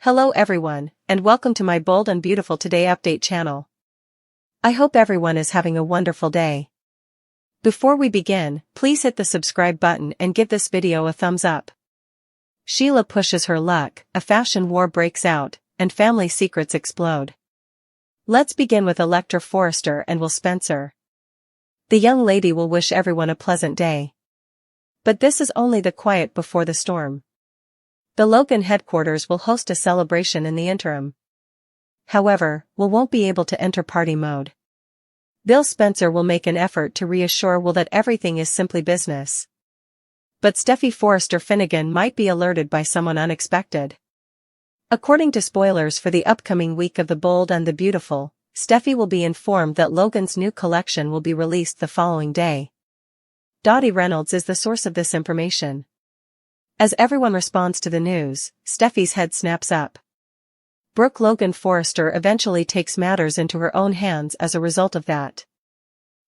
Hello everyone, and welcome to my Bold and Beautiful Today update channel. I hope everyone is having a wonderful day. Before we begin, please hit the subscribe button and give this video a thumbs up. Sheila pushes her luck, a fashion war breaks out, and family secrets explode. Let's begin with Elector Forrester and Will Spencer. The young lady will wish everyone a pleasant day. But this is only the quiet before the storm. The Logan headquarters will host a celebration in the interim. However, Will won't be able to enter party mode. Bill Spencer will make an effort to reassure Will that everything is simply business. But Steffi Forrester Finnegan might be alerted by someone unexpected. According to spoilers for the upcoming week of The Bold and the Beautiful, Steffi will be informed that Logan's new collection will be released the following day. Dottie Reynolds is the source of this information. As everyone responds to the news, Steffi's head snaps up. Brooke Logan Forrester eventually takes matters into her own hands as a result of that.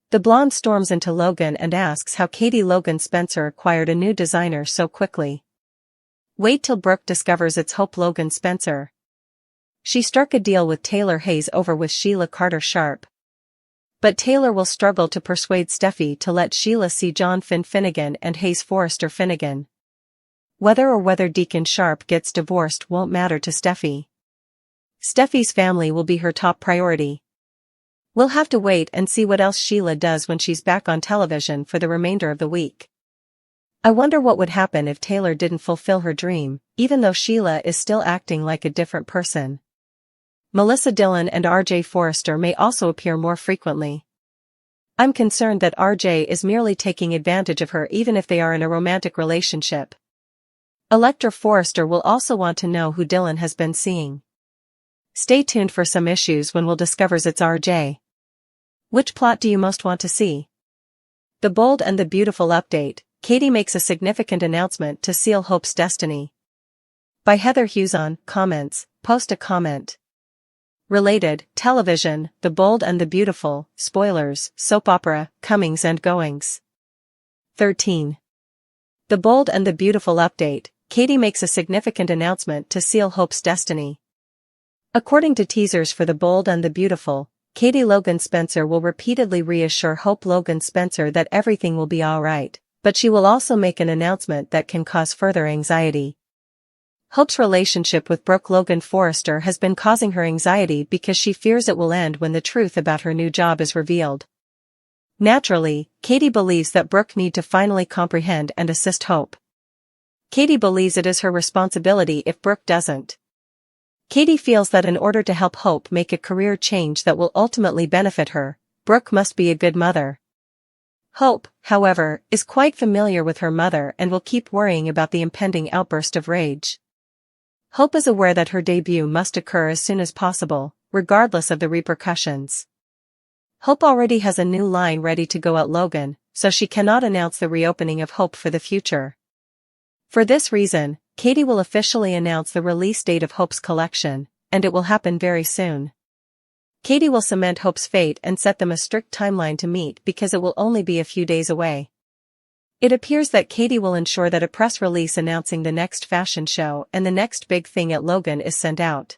The blonde storms into Logan and asks how Katie Logan Spencer acquired a new designer so quickly. Wait till Brooke discovers it's Hope Logan Spencer. She struck a deal with Taylor Hayes over with Sheila Carter Sharp. But Taylor will struggle to persuade Steffi to let Sheila see John Finn Finnegan and Hayes Forrester Finnegan. Whether Deacon Sharp gets divorced won't matter to Steffi. Steffi's family will be her top priority. We'll have to wait and see what else Sheila does when she's back on television for the remainder of the week. I wonder what would happen if Taylor didn't fulfill her dream, even though Sheila is still acting like a different person. Melissa Dillon and RJ Forrester may also appear more frequently. I'm concerned that RJ is merely taking advantage of her even if they are in a romantic relationship. Elector Forrester will also want to know who Dillon has been seeing. Stay tuned for some issues when Will discovers it's RJ. Which plot do you most want to see? The Bold and the Beautiful update, Katie makes a significant announcement to seal Hope's destiny. By Heather Hughes on comments, post a comment. Related, television, The Bold and the Beautiful, spoilers, soap opera, comings and goings. 13. The Bold and the Beautiful update, Katie makes a significant announcement to seal Hope's destiny. According to teasers for The Bold and the Beautiful, Katie Logan Spencer will repeatedly reassure Hope Logan Spencer that everything will be alright, but she will also make an announcement that can cause further anxiety. Hope's relationship with Brooke Logan Forrester has been causing her anxiety because she fears it will end when the truth about her new job is revealed. Naturally, Katie believes that Brooke needs to finally comprehend and assist Hope. Katie believes it is her responsibility if Brooke doesn't. Katie feels that in order to help Hope make a career change that will ultimately benefit her, Brooke must be a good mother. Hope, however, is quite familiar with her mother and will keep worrying about the impending outburst of rage. Hope is aware that her debut must occur as soon as possible, regardless of the repercussions. Hope already has a new line ready to go at Logan, so she cannot announce the reopening of Hope for the future. For this reason, Katie will officially announce the release date of Hope's collection, and it will happen very soon. Katie will cement Hope's fate and set them a strict timeline to meet because it will only be a few days away. It appears that Katie will ensure that a press release announcing the next fashion show and the next big thing at Logan is sent out.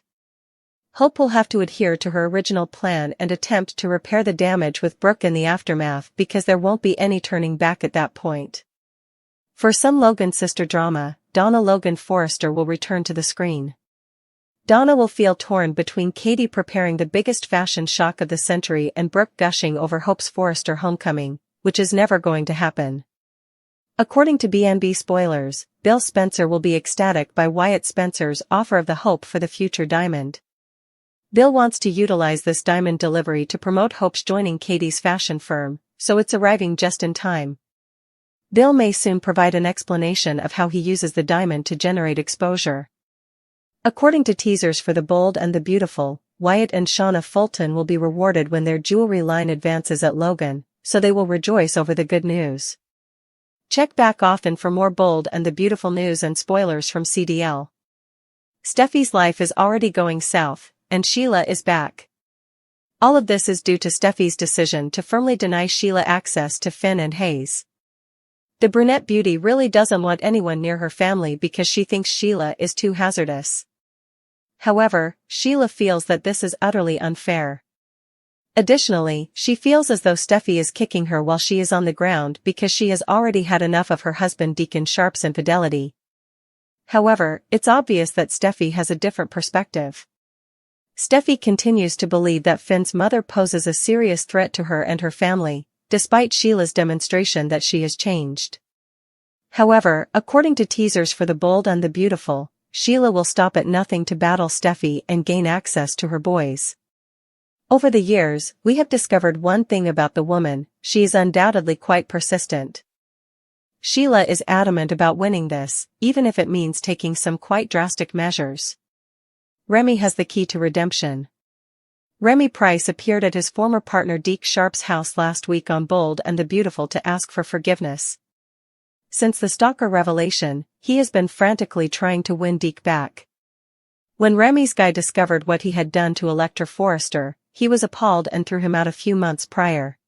Hope will have to adhere to her original plan and attempt to repair the damage with Brooke in the aftermath because there won't be any turning back at that point. For some Logan sister drama, Donna Logan Forrester will return to the screen. Donna will feel torn between Katie preparing the biggest fashion shock of the century and Brooke gushing over Hope's Forrester homecoming, which is never going to happen. According to BNB spoilers, Bill Spencer will be ecstatic by Wyatt Spencer's offer of the Hope for the Future diamond. Bill wants to utilize this diamond delivery to promote Hope's joining Katie's fashion firm, so it's arriving just in time. Bill may soon provide an explanation of how he uses the diamond to generate exposure. According to teasers for The Bold and the Beautiful, Wyatt and Shauna Fulton will be rewarded when their jewelry line advances at Logan, so they will rejoice over the good news. Check back often for more Bold and the Beautiful news and spoilers from CDL. Steffi's life is already going south, and Sheila is back. All of this is due to Steffi's decision to firmly deny Sheila access to Finn and Hayes. The brunette beauty really doesn't want anyone near her family because she thinks Sheila is too hazardous. However, Sheila feels that this is utterly unfair. Additionally, she feels as though Steffi is kicking her while she is on the ground because she has already had enough of her husband Deacon Sharp's infidelity. However, it's obvious that Steffi has a different perspective. Steffi continues to believe that Finn's mother poses a serious threat to her and her family, despite Sheila's demonstration that she has changed. However, according to teasers for The Bold and the Beautiful, Sheila will stop at nothing to battle Steffi and gain access to her boys. Over the years, we have discovered one thing about the woman: she is undoubtedly quite persistent. Sheila is adamant about winning this, even if it means taking some quite drastic measures. Remy has the key to redemption. Remy Price appeared at his former partner Deke Sharp's house last week on Bold and the Beautiful to ask for forgiveness. Since the stalker revelation, he has been frantically trying to win Deke back. When Remy's guy discovered what he had done to Elector Forrester, he was appalled and threw him out a few months prior.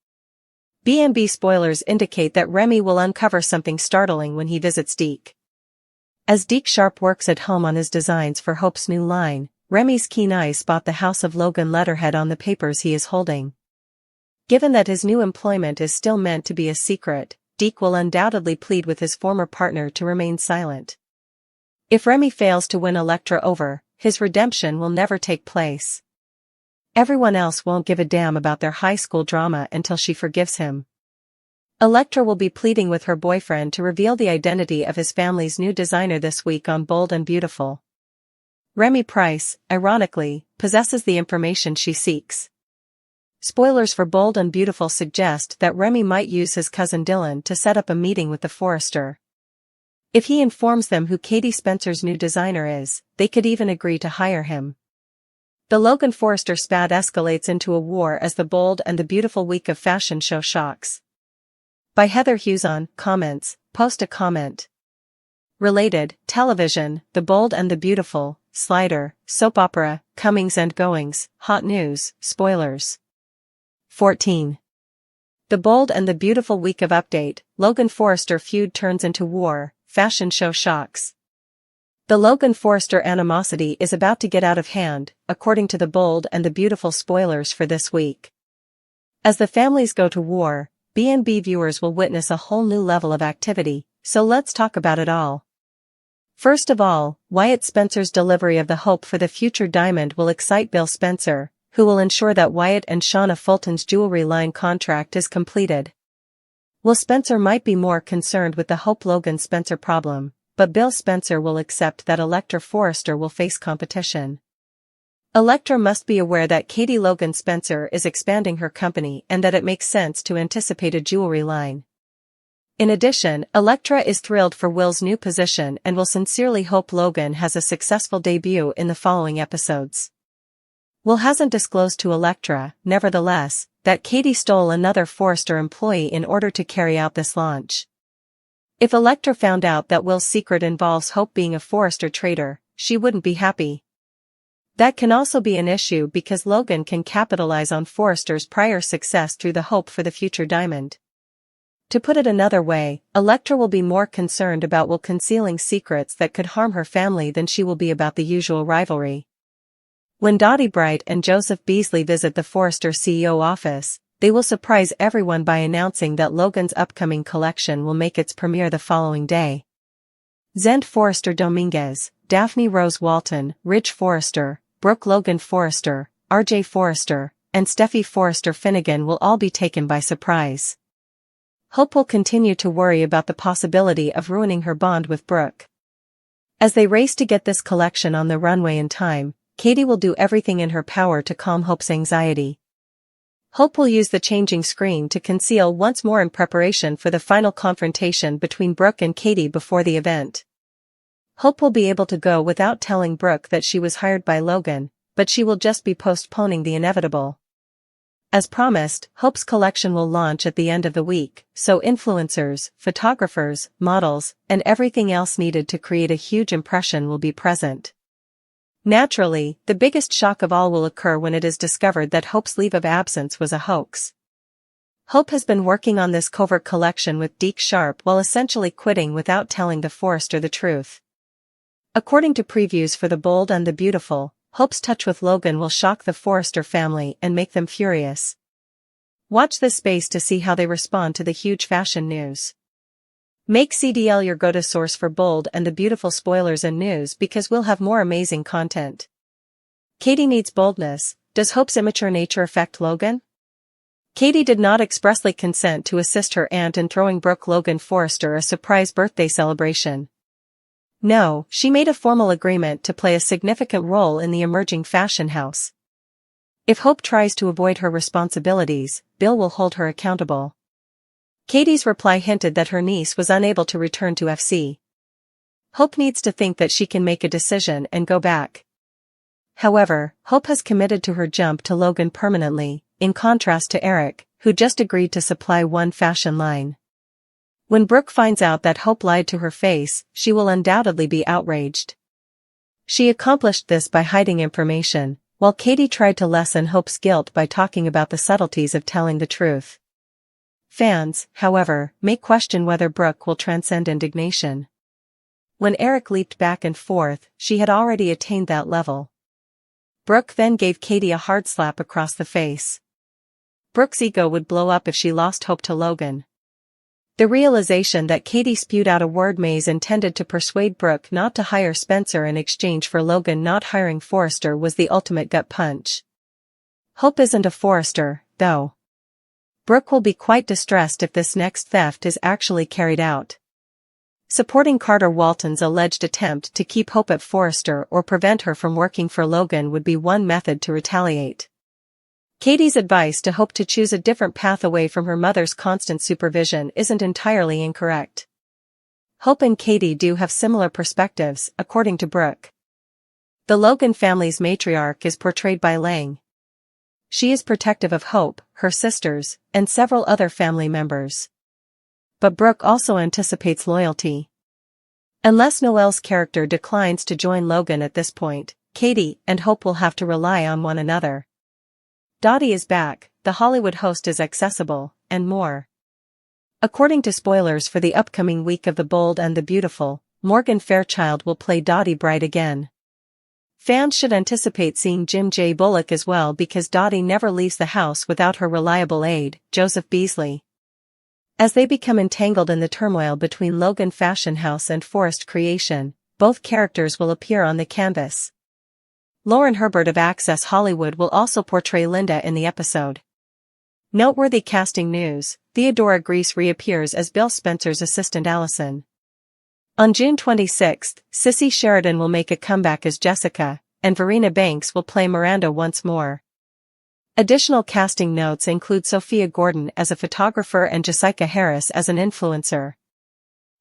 B&B spoilers indicate that Remy will uncover something startling when he visits Deke. As Deke Sharp works at home on his designs for Hope's new line, Remy's keen eyes spot the House of Logan letterhead on the papers he is holding. Given that his new employment is still meant to be a secret, Deke will undoubtedly plead with his former partner to remain silent. If Remy fails to win Elektra over, his redemption will never take place. Everyone else won't give a damn about their high school drama until she forgives him. Elektra will be pleading with her boyfriend to reveal the identity of his family's new designer this week on Bold and Beautiful. Remy Price, ironically, possesses the information she seeks. Spoilers for Bold and Beautiful suggest that Remy might use his cousin Dylan to set up a meeting with the Forrester. If he informs them who Katie Spencer's new designer is, they could even agree to hire him. The Logan Forrester spat escalates into a war as the Bold and the Beautiful week of fashion show shocks. By Heather Hughes on Comments, post a comment. Related, television, The Bold and the Beautiful, Slider, soap opera, comings and goings, hot news, spoilers. 14. The Bold and the Beautiful week of update, Logan Forrester feud turns into war, fashion show shocks. The Logan Forrester animosity is about to get out of hand, according to The Bold and the Beautiful spoilers for this week. As the families go to war, B&B viewers will witness a whole new level of activity, so let's talk about it all. First of all, Wyatt Spencer's delivery of the hope for the future diamond will excite Bill Spencer, who will ensure that Wyatt and Shauna Fulton's jewelry line contract is completed. Will Spencer might be more concerned with the Hope Logan Spencer problem, but Bill Spencer will accept that Elector Forrester will face competition. Electra must be aware that Katie Logan Spencer is expanding her company and that it makes sense to anticipate a jewelry line. In addition, Electra is thrilled for Will's new position and will sincerely hope Logan has a successful debut in the following episodes. Will hasn't disclosed to Electra, nevertheless, that Katie stole another Forrester employee in order to carry out this launch. If Electra found out that Will's secret involves Hope being a Forrester traitor, she wouldn't be happy. That can also be an issue because Logan can capitalize on Forrester's prior success through the hope for the future diamond. To put it another way, Electra will be more concerned about Will concealing secrets that could harm her family than she will be about the usual rivalry. When Dottie Bright and Joseph Beasley visit the Forrester CEO office, they will surprise everyone by announcing that Logan's upcoming collection will make its premiere the following day. Zend Forrester Dominguez, Daphne Rose Walton, Ridge Forrester, Brooke Logan Forrester, RJ Forrester, and Steffi Forrester Finnegan will all be taken by surprise. Hope will continue to worry about the possibility of ruining her bond with Brooke. As they race to get this collection on the runway in time, Katie will do everything in her power to calm Hope's anxiety. Hope will use the changing screen to conceal once more in preparation for the final confrontation between Brooke and Katie before the event. Hope will be able to go without telling Brooke that she was hired by Logan, but she will just be postponing the inevitable. As promised, Hope's collection will launch at the end of the week, so influencers, photographers, models, and everything else needed to create a huge impression will be present. Naturally, the biggest shock of all will occur when it is discovered that Hope's leave of absence was a hoax. Hope has been working on this covert collection with Deke Sharp while essentially quitting without telling the Forrester the truth. According to previews for The Bold and the Beautiful, Hope's touch with Logan will shock the Forrester family and make them furious. Watch this space to see how they respond to the huge fashion news. Make CDL your go-to source for bold and the beautiful spoilers and news because we'll have more amazing content. Katie needs boldness. Does Hope's immature nature affect Logan? Katie did not expressly consent to assist her aunt in throwing Brooke Logan Forrester a surprise birthday celebration. No, she made a formal agreement to play a significant role in the emerging fashion house. If Hope tries to avoid her responsibilities, Bill will hold her accountable. Katie's reply hinted that her niece was unable to return to FC. Hope needs to think that she can make a decision and go back. However, Hope has committed to her jump to Logan permanently, in contrast to Eric, who just agreed to supply one fashion line. When Brooke finds out that Hope lied to her face, she will undoubtedly be outraged. She accomplished this by hiding information, while Katie tried to lessen Hope's guilt by talking about the subtleties of telling the truth. Fans, however, may question whether Brooke will transcend indignation. When Eric leaped back and forth, she had already attained that level. Brooke then gave Katie a hard slap across the face. Brooke's ego would blow up if she lost Hope to Logan. The realization that Katie spewed out a word maze intended to persuade Brooke not to hire Spencer in exchange for Logan not hiring Forrester was the ultimate gut punch. Hope isn't a Forrester, though. Brooke will be quite distressed if this next theft is actually carried out. Supporting Carter Walton's alleged attempt to keep Hope at Forrester or prevent her from working for Logan would be one method to retaliate. Katie's advice to Hope to choose a different path away from her mother's constant supervision isn't entirely incorrect. Hope and Katie do have similar perspectives, according to Brooke. The Logan family's matriarch is portrayed by Lang. She is protective of Hope, her sisters, and several other family members. But Brooke also anticipates loyalty. Unless Noelle's character declines to join Logan at this point, Katie and Hope will have to rely on one another. Dottie is back, the Hollywood host is accessible, and more. According to spoilers for the upcoming week of The Bold and the Beautiful, Morgan Fairchild will play Dottie Bright again. Fans should anticipate seeing Jim J. Bullock as well because Dottie never leaves the house without her reliable aide, Joseph Beasley. As they become entangled in the turmoil between Logan Fashion House and Forrest Creation, both characters will appear on the canvas. Lauren Herbert of Access Hollywood will also portray Linda in the episode. Noteworthy casting news, Theodora Grease reappears as Bill Spencer's assistant Allison. On June 26, Sissy Sheridan will make a comeback as Jessica, and Verena Banks will play Miranda once more. Additional casting notes include Sophia Gordon as a photographer and Jessica Harris as an influencer.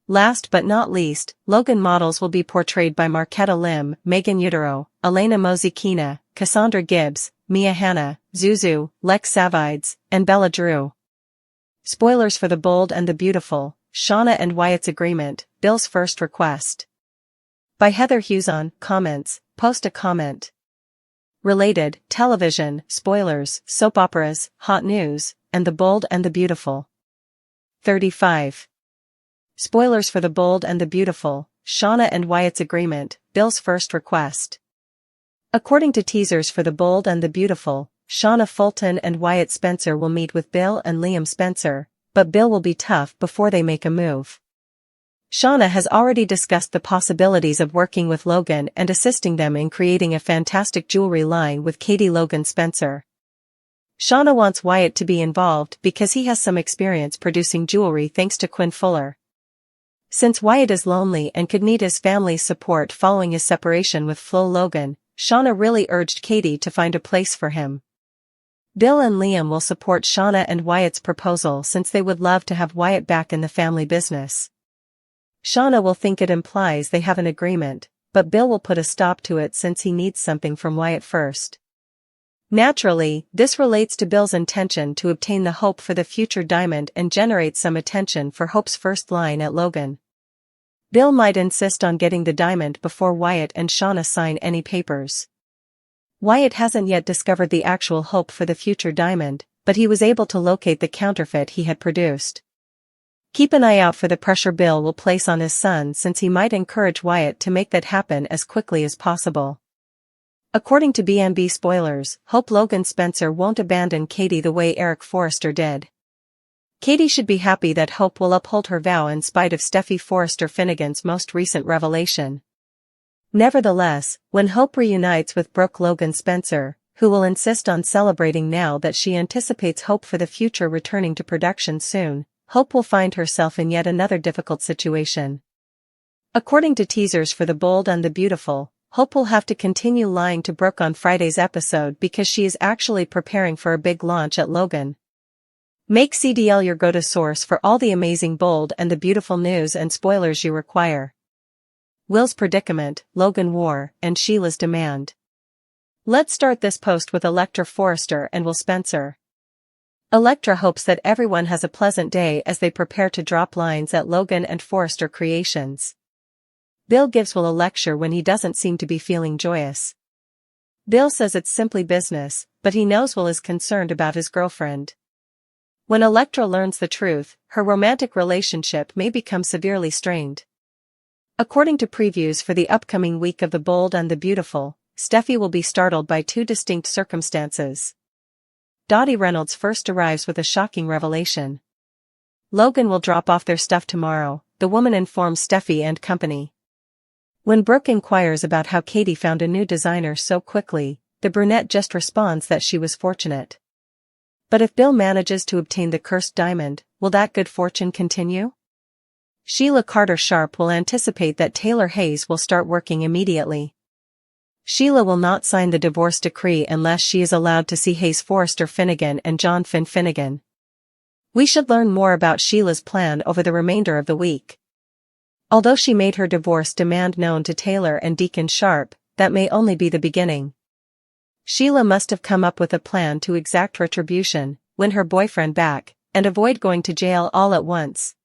Last but not least, Logan models will be portrayed by Marquetta Lim, Megan Utero, Elena Mozikina, Cassandra Gibbs, Mia Hanna, Zuzu, Lex Savides, and Bella Drew. Spoilers for The Bold and the Beautiful, Shauna and Wyatt's Agreement, Bill's First Request. By Heather Hughes on Comments, post a comment. Related, television, spoilers, soap operas, hot news, and The Bold and the Beautiful. 35. Spoilers for The Bold and the Beautiful, Shauna and Wyatt's Agreement, Bill's First Request. According to teasers for The Bold and the Beautiful, Shauna Fulton and Wyatt Spencer will meet with Bill and Liam Spencer, but Bill will be tough before they make a move. Shauna has already discussed the possibilities of working with Logan and assisting them in creating a fantastic jewelry line with Katie Logan Spencer. Shauna wants Wyatt to be involved because he has some experience producing jewelry thanks to Quinn Fuller. Since Wyatt is lonely and could need his family's support following his separation with Flo Logan, Shauna really urged Katie to find a place for him. Bill and Liam will support Shauna and Wyatt's proposal since they would love to have Wyatt back in the family business. Shauna will think it implies they have an agreement, but Bill will put a stop to it since he needs something from Wyatt first. Naturally, this relates to Bill's intention to obtain the Hope for the future diamond and generate some attention for Hope's first line at Logan. Bill might insist on getting the diamond before Wyatt and Shauna sign any papers. Wyatt hasn't yet discovered the actual Hope for the future diamond, but he was able to locate the counterfeit he had produced. Keep an eye out for the pressure Bill will place on his son since he might encourage Wyatt to make that happen as quickly as possible. According to B&B spoilers, Hope Logan Spencer won't abandon Katie the way Eric Forrester did. Katie should be happy that Hope will uphold her vow in spite of Steffi Forrester Finnegan's most recent revelation. Nevertheless, when Hope reunites with Brooke Logan Spencer, who will insist on celebrating now that she anticipates Hope for the future returning to production soon, Hope will find herself in yet another difficult situation. According to teasers for The Bold and the Beautiful, Hope will have to continue lying to Brooke on Friday's episode because she is actually preparing for a big launch at Logan. Make CDL your go-to source for all the amazing Bold and the Beautiful news and spoilers you require. Will's predicament, Logan War, and Sheila's demand. Let's start this post with Electra Forrester and Will Spencer. Electra hopes that everyone has a pleasant day as they prepare to drop lines at Logan and Forrester Creations. Bill gives Will a lecture when he doesn't seem to be feeling joyous. Bill says it's simply business, but he knows Will is concerned about his girlfriend. When Electra learns the truth, her romantic relationship may become severely strained. According to previews for the upcoming week of The Bold and the Beautiful, Steffi will be startled by two distinct circumstances. Dottie Reynolds first arrives with a shocking revelation. Logan will drop off their stuff tomorrow, the woman informs Steffi and company. When Brooke inquires about how Katie found a new designer so quickly, the brunette just responds that she was fortunate. But if Bill manages to obtain the cursed diamond, will that good fortune continue? Sheila Carter Sharp will anticipate that Taylor Hayes will start working immediately. Sheila will not sign the divorce decree unless she is allowed to see Hayes Forrester Finnegan and John Finn Finnegan. We should learn more about Sheila's plan over the remainder of the week. Although she made her divorce demand known to Taylor and Deacon Sharp, that may only be the beginning. Sheila must have come up with a plan to exact retribution, win her boyfriend back, and avoid going to jail all at once.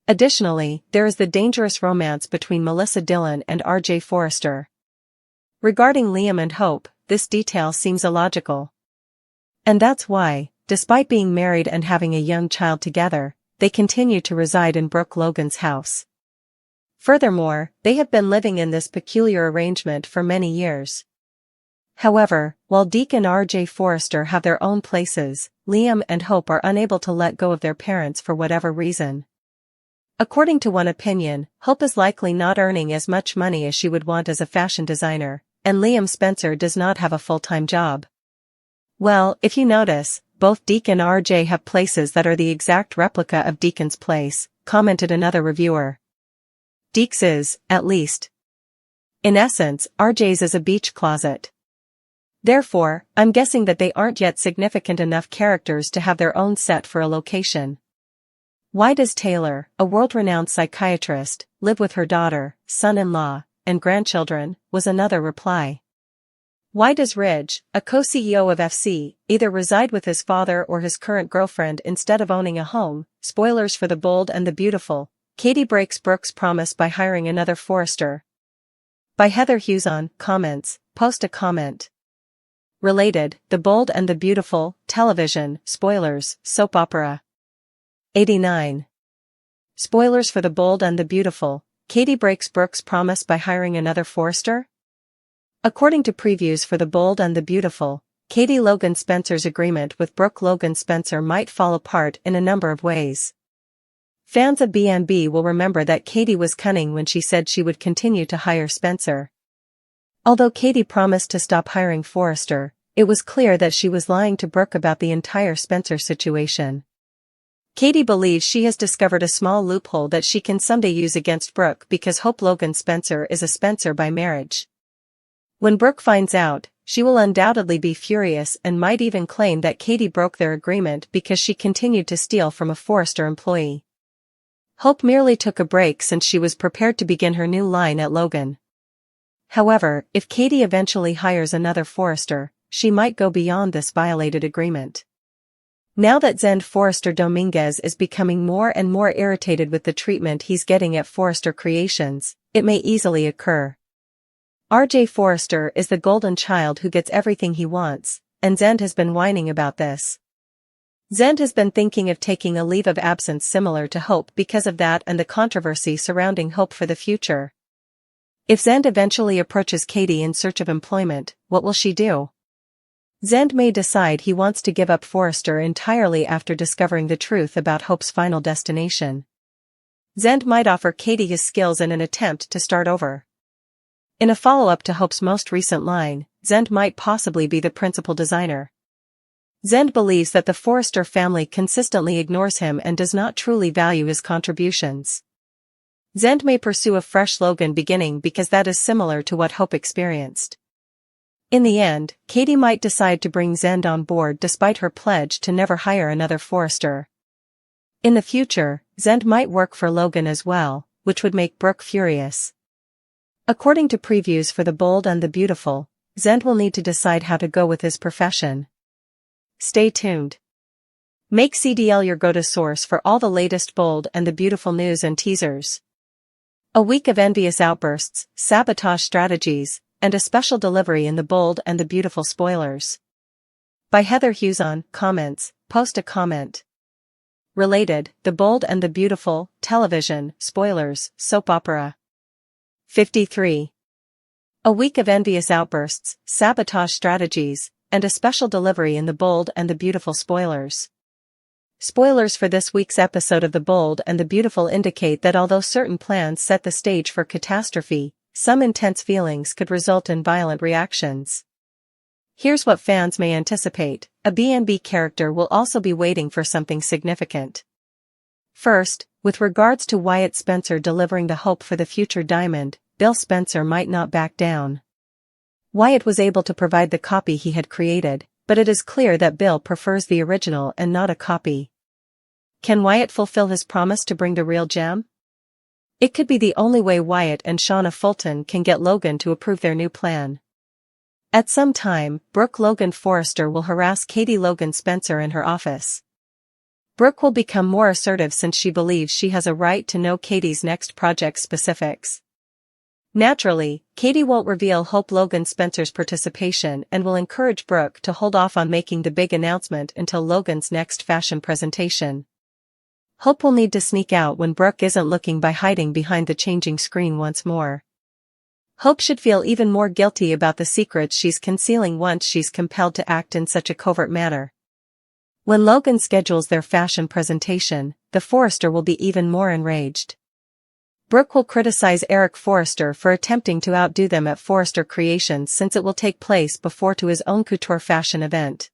Additionally, there is the dangerous romance between Melissa Dillon and R.J. Forrester. Regarding Liam and Hope, this detail seems illogical. And that's why, despite being married and having a young child together, they continue to reside in Brooke Logan's house. Furthermore, they have been living in this peculiar arrangement for many years. However, while Deke and R.J. Forrester have their own places, Liam and Hope are unable to let go of their parents for whatever reason. According to one opinion, Hope is likely not earning as much money as she would want as a fashion designer, and Liam Spencer does not have a full-time job. Well, if you notice, both Deke and R.J. have places that are the exact replica of Deacon's place, commented another reviewer. Deke's is, at least. In essence, R.J.'s is a beach closet. Therefore, I'm guessing that they aren't yet significant enough characters to have their own set for a location. Why does Taylor, a world-renowned psychiatrist, live with her daughter, son-in-law, and grandchildren, was another reply. Why does Ridge, a co-CEO of FC, either reside with his father or his current girlfriend instead of owning a home? Spoilers for The Bold and the Beautiful. Katie breaks Brooke's promise by hiring another Forrester. By Heather Hughes on comments, post a comment. Related, The Bold and the Beautiful, television, spoilers, soap opera. 89. Spoilers for The Bold and the Beautiful. Katie breaks Brooke's promise by hiring another Forrester? According to previews for The Bold and the Beautiful, Katie Logan Spencer's agreement with Brooke Logan Spencer might fall apart in a number of ways. Fans of B&B will remember that Katie was cunning when she said she would continue to hire Spencer. Although Katie promised to stop hiring Forrester, it was clear that she was lying to Brooke about the entire Spencer situation. Katie believes she has discovered a small loophole that she can someday use against Brooke because Hope Logan Spencer is a Spencer by marriage. When Brooke finds out, she will undoubtedly be furious and might even claim that Katie broke their agreement because she continued to steal from a Forrester employee. Hope merely took a break since she was prepared to begin her new line at Logan. However, if Katie eventually hires another Forrester, she might go beyond this violated agreement. Now that Zend Forrester Dominguez is becoming more and more irritated with the treatment he's getting at Forrester Creations, it may easily occur. R.J. Forrester is the golden child who gets everything he wants, and Zend has been whining about this. Zend has been thinking of taking a leave of absence similar to Hope because of that and the controversy surrounding Hope for the future. If Zend eventually approaches Katie in search of employment, what will she do? Zend may decide he wants to give up Forrester entirely after discovering the truth about Hope's final destination. Zend might offer Katie his skills in an attempt to start over. In a follow-up to Hope's most recent line, Zend might possibly be the principal designer. Zend believes that the Forrester family consistently ignores him and does not truly value his contributions. Zend may pursue a fresh Logan beginning because that is similar to what Hope experienced. In the end, Katie might decide to bring Zend on board despite her pledge to never hire another Forrester. In the future, Zend might work for Logan as well, which would make Brooke furious. According to previews for The Bold and the Beautiful, Zend will need to decide how to go with his profession. Stay tuned. Make CDL your go-to source for all the latest Bold and the Beautiful news and teasers. A week of envious outbursts, sabotage strategies, and a special delivery in The Bold and the Beautiful spoilers. By Heather Hughes on Comments, post a comment. Related, The Bold and the Beautiful, television, spoilers, soap opera. 53. A week of envious outbursts, sabotage strategies, and a special delivery in The Bold and the Beautiful spoilers. Spoilers for this week's episode of The Bold and the Beautiful indicate that although certain plans set the stage for catastrophe, some intense feelings could result in violent reactions. Here's what fans may anticipate: a B&B character will also be waiting for something significant. First, with regards to Wyatt Spencer delivering the hope for the future Diamond, Bill Spencer might not back down. Wyatt was able to provide the copy he had created, but it is clear that Bill prefers the original and not a copy. Can Wyatt fulfill his promise to bring the real gem? It could be the only way Wyatt and Shauna Fulton can get Logan to approve their new plan. At some time, Brooke Logan Forrester will harass Katie Logan Spencer in her office. Brooke will become more assertive since she believes she has a right to know Katie's next project specifics. Naturally, Katie won't reveal Hope Logan Spencer's participation and will encourage Brooke to hold off on making the big announcement until Logan's next fashion presentation. Hope will need to sneak out when Brooke isn't looking by hiding behind the changing screen once more. Hope should feel even more guilty about the secrets she's concealing once she's compelled to act in such a covert manner. When Logan schedules their fashion presentation, the Forrester will be even more enraged. Brooke will criticize Eric Forrester for attempting to outdo them at Forrester Creations since it will take place before to his own couture fashion event.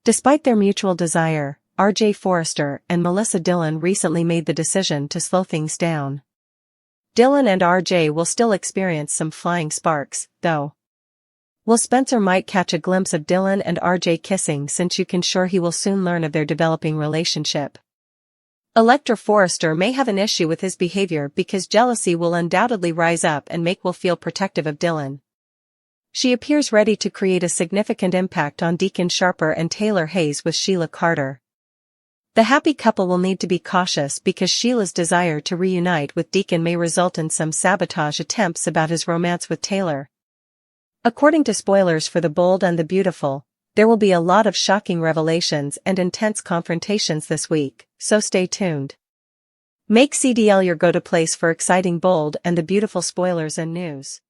Despite their mutual desire, RJ Forrester and Melissa Dillon recently made the decision to slow things down. Dillon and RJ will still experience some flying sparks, though. Will Spencer might catch a glimpse of Dillon and RJ kissing since you can sure he will soon learn of their developing relationship. Electra Forrester may have an issue with his behavior because jealousy will undoubtedly rise up and Make will feel protective of Dillon. She appears ready to create a significant impact on Deacon Sharper and Taylor Hayes with Sheila Carter. The happy couple will need to be cautious because Sheila's desire to reunite with Deacon may result in some sabotage attempts about his romance with Taylor. According to spoilers for The Bold and the Beautiful, there will be a lot of shocking revelations and intense confrontations this week, so stay tuned. Make CDL your go-to place for exciting Bold and the Beautiful spoilers and news.